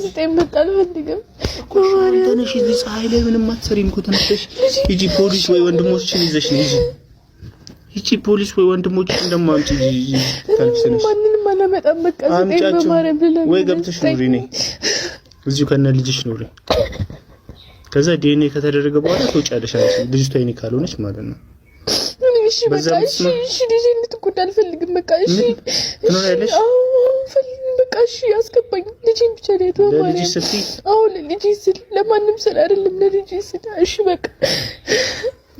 ስጠኝ መጣል ፈልግም ተነሽ እዚህ ፀሐይ ላይ ምንም አትሰሪም እኮ ተነሽ ሂጂ ፖሊስ ወይ ወንድሞችሽን ይዘሽ ነው ሂጂ ፖሊስ ወይ ወንድሞችሽን እንደማንቺ ታልፍሰነሽ ማንንም አላመጣም በቃ ስጠኝ በማርያም ብለህ ወይ ገብተሽ ኑሪ ነኝ እዚሁ ከነ ልጅሽ ኑሪ ከዛ ዲኤንኤ ከተደረገ በኋላ ትወጫለሽ አንቺ ልጅቷ የኔ ካልሆነች ማለት ነው እሺ በቃ እሺ ልጅ እንድትጎዳ አልፈልግም በቃ እሺ ትኖሪያለሽ በቃ እሺ አስገባኝ ልጅን ብቻ ነው የተባለው ለልጅ ስትይ አሁን ልጅ ስል ለማንም ስል አይደለም ለልጅ ስል እሺ በቃ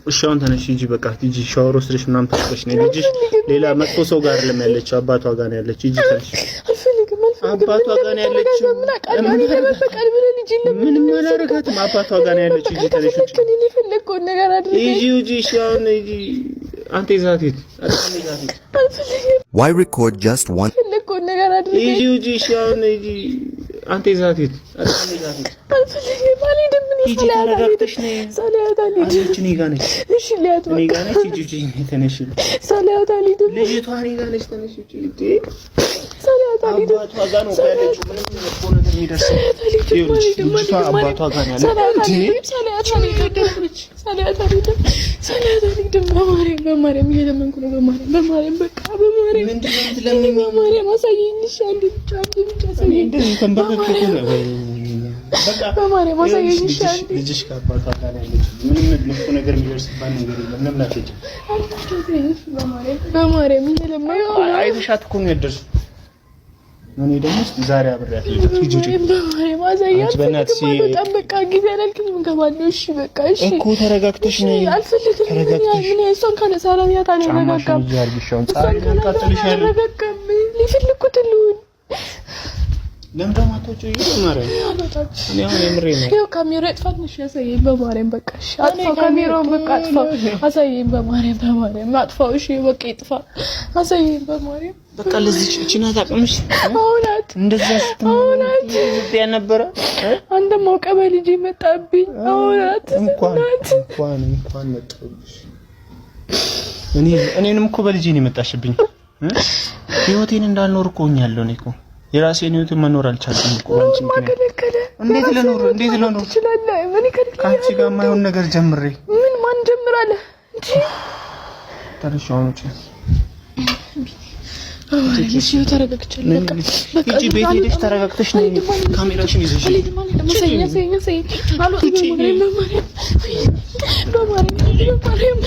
እሺ አሁን ተነሽ ሂጂ በቃ ሂጂ ሻወር ወስደሽ ምናምን ታስበሽ ነው ልጅሽ ሌላ መጥፎ ሰው ጋር አይደለም ያለችው አባቷ ጋር ነው ያለችው ሂጂ ተነሽ አልፈልግም አባቷ ጋር ነው ያለችው ምንም አላደረጋትም አባቷ ጋር ነው ያለችው ሂጂ ተነሽ እኔ ፈለግኩት ነገር አድርገኝ ሂጂ እሺ አሁን ሂጂ አንተ ይዛት Why record just one? ፈለግኩት ነገር አድርገኝ ሂጂ እሺ አሁን ሂጂ አንተ ይዛት ሂጂ ተረጋግተሽ ነይ ሰላያት አልሄድም አንቺ እኔ ጋር ነሽ እሺ ሊያት እኔ ጋር ነሽ ሂጂ ተነሽ ሰላያት አልሄድም ልጅቷ እኔ ጋር ነሽ ተነሽ ሂጂ ሰላያት አልሄድም አባቷ ጋር ነው ያለችው ምንም መጥፎ ነገር የሚደርሰው ልጅቷ አባቷ ጋር ነው ሰላያት በማርያም እየለመንኩ ነው በማርያም በቃ በማርያም ምንድነው የምትለምኚው በማርያም አሳየኝ እሺ አንዴ ብቻ አሳየኝ እንደዚህ ተንበረከኩ ነው በቃ በማርያም አሳየኝ እሺ አንዴ ልጅሽ ከአባቷ ጋር ያለችው ምንም መጥፎ ነገር የሚደርስባት ነገር የለም ለምን አትሄጂም በማርያም እየለመንኩ ነው አይተሻት እኮ ነው ያደርሽው እኔ ደግሞ ዛሬ አብሬያት ሂጂ በማርያም አሳያት በጣም በቃ ጊዜ አላልክም ከባለው እሺ በቃ እሺ እኮ ተረጋግተሽ ነይ አልፈልግም ተረጋግተሽ ምን እሷን ካለ ሰላሚያት አልረጋጋም ያርግሽውን ፀሐይ ያቃጥልሻል አልረጋጋም ሊፈልኩት ልሁን ለምን ደግሞ አትወጪው ይማረኝ እኔ አሁን የምሬን ነው ይኸው ካሜራ ይጥፋልሽ ያሳየኝ በማርያም በቃ እሺ አጥፋው ካሜራውን በቃ አጥፋው አሳየኝ በማርያም አጥፋው እሺ በቃ ይጥፋ አሳየኝ በማርያም በቃ ለዚህ እቺና ታቀምሽ አውላት እንደዛ ስትሆናት ያነበረ አንተ ማውቀበ ልጅ መጣብኝ አውላት እንኳን መጣብሽ እኔንም እኮ በልጄ ነው የመጣሽብኝ ህይወቴን እንዳልኖር እኮ ሆኛለሁ እኔ እኮ የራሴን ህይወት መኖር አልቻልኩም እኮ አንቺ እንዴት ለኖር ትችላለህ ምን ከልክ ካንቺ ጋር ማይሆን ነገር ጀምሬ ምን ማን ጀምራለ እንዴ ታረሻው ነው እሺ ተረጋግቻለሁ በቃ እጂ ቤት ሄደሽ ተረጋግተሽ ነይ ካሜራሽን ይዘሽ በማርያም